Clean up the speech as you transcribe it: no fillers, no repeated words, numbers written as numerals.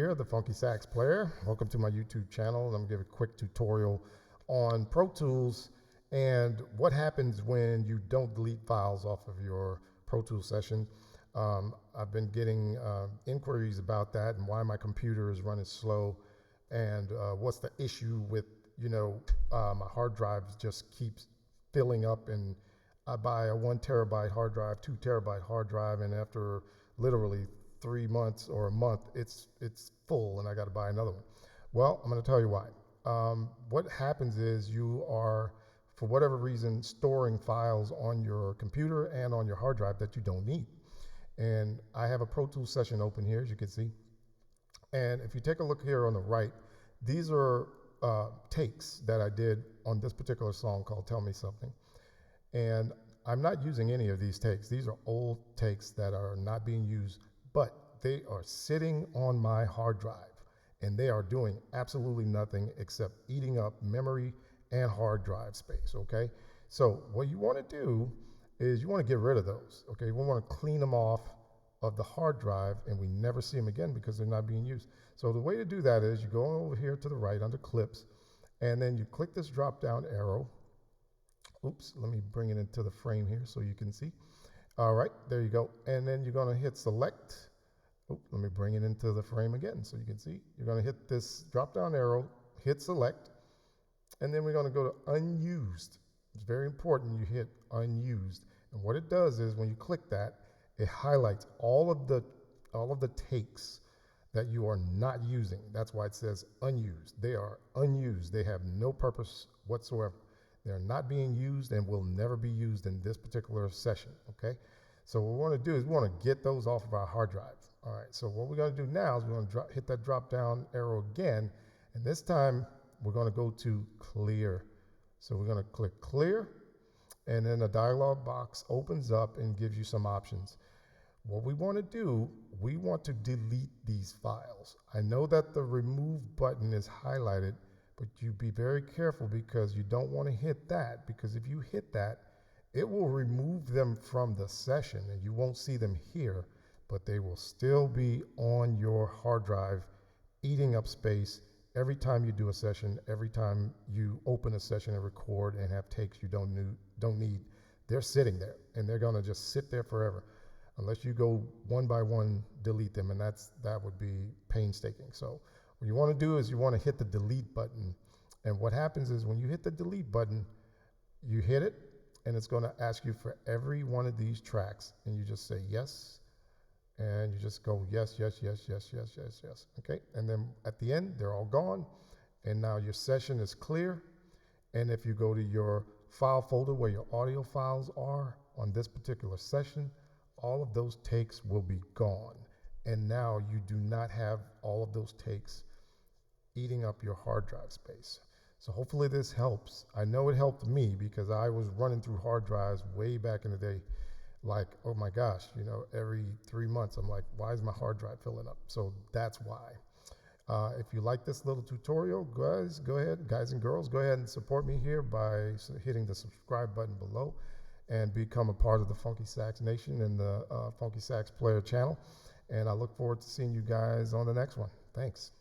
here, the Funky Sax Player. Welcome to my YouTube channel. I'm going to give a quick tutorial on Pro Tools and what happens when you don't delete files off of your Pro Tools session. I've been getting inquiries about that and why my computer is running slow and what's the issue with, my hard drive just keeps filling up, and I buy a 1 terabyte hard drive, 2 terabyte hard drive, and after literally 3 months or a month, it's full and I got to buy another one. Well, I'm going to tell you why. What happens is you are, for whatever reason, storing files on your computer and on your hard drive that you don't need. And I have a Pro Tools session open here, as you can see. And if you take a look here on the right, these are takes that I did on this particular song called Tell Me Something. And I'm not using any of these takes. These are old takes that are not being used, but they are sitting on my hard drive and they are doing absolutely nothing except eating up memory and hard drive space, okay? So what you want to do is you want to get rid of those, okay? We want to clean them off of the hard drive and we never see them again because they're not being used. So the way to do that is you go over here to the right under clips and then you click this drop down arrow. Oops, let me bring it into the frame here so you can see. All right, there you go. And then you're going to hit select. Oops, let me bring it into the frame again so you can see. You're going to hit this drop down arrow, hit select, and then we're going to go to unused. It's very important you hit unused. And what it does is when you click that, it highlights all of the takes that you are not using. That's why it says unused. They are unused. They have no purpose whatsoever. They're not being used and will never be used in this particular session, okay? So what we want to do is we want to get those off of our hard drive. All right, so what we're going to do now is we're going to hit that drop down arrow again, and this time we're going to go to clear. So we're going to click clear, and then a dialog box opens up and gives you some options. What we want to do, we want to delete these files. I know that the remove button is highlighted, but you be very careful because you don't want to hit that, because if you hit that, it will remove them from the session and you won't see them here, but they will still be on your hard drive, eating up space every time you do a session, every time you open a session and record and have takes you don't need. They're sitting there and they're going to just sit there forever unless you go one by one delete them, and that would be painstaking. So what you want to do is you want to hit the delete button, and what happens is when you hit the delete button, you hit it and it's going to ask you for every one of these tracks, and you just say yes, and you just go yes, yes, yes, yes, yes, yes, yes, okay? And then at the end, they're all gone, and now your session is clear. And if you go to your file folder where your audio files are on this particular session, all of those takes will be gone. And now you do not have all of those takes eating up your hard drive space. So hopefully this helps. I know it helped me because I was running through hard drives way back in the day, like, oh my gosh, every 3 months I'm like, why is my hard drive filling up? So that's why. If you like this little tutorial, guys, go ahead, guys and girls, go ahead and support me here by hitting the subscribe button below and become a part of the Funky Sax Nation and the Funky Sax Player channel. And I look forward to seeing you guys on the next one. Thanks.